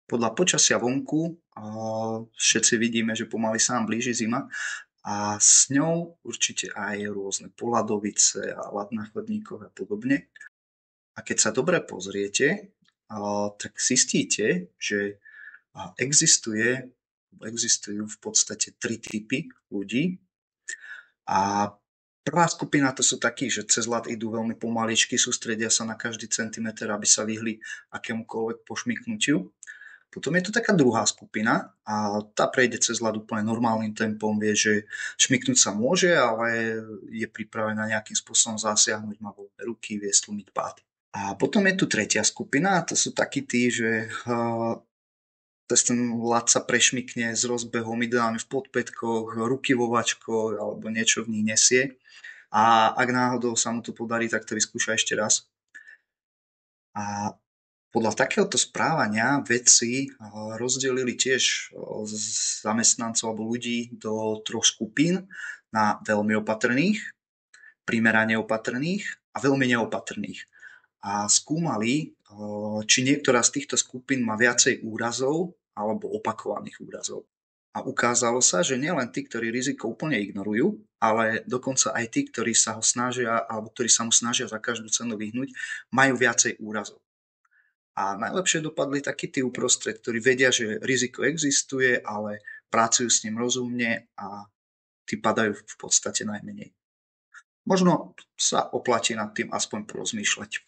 Podľa počasia vonku všetci vidíme, že pomaly sa nám blíži zima a s ňou určite aj rôzne poľadovice a ľad na chodníkoch a podobne. A keď sa dobre pozriete, tak zistíte, že existujú v podstate tri typy ľudí. A prvá skupina to sú takí, že cez ľad idú veľmi pomaličky, sústredia sa na každý centimeter, aby sa vyhli akémukoľvek pošmyknutiu. Potom je tu taká druhá skupina a tá prejde cez ľad úplne normálnym tempom, vie, že šmyknúť sa môže, ale je pripravená nejakým spôsobom zasiahnuť, má voľné ruky, vie stlmiť pády. A potom je tu tretia skupina a to sú takí tí, že cez ten ľad sa prešmykne s rozbehom, ideálne v podpätkoch, ruky vo vačkoch alebo niečo v nich nesie. A ak náhodou sa mu to podarí, tak to vyskúša ešte raz. A podľa takéhoto správania vedci rozdelili tiež zamestnancov alebo ľudí do troch skupín na veľmi opatrných, primerane opatrných a veľmi neopatrných. A skúmali, či niektorá z týchto skupín má viacej úrazov alebo opakovaných úrazov. A ukázalo sa, že nielen tí, ktorí riziko úplne ignorujú, ale dokonca aj tí, ktorí sa ho snažia alebo ktorí sa mu snažia za každú cenu vyhnúť, majú viacej úrazov. A najlepšie dopadli takí tí uprostred, ktorí vedia, že riziko existuje, ale pracujú s ním rozumne a tí padajú v podstate najmenej. Možno sa oplatí nad tým aspoň porozmýšľať.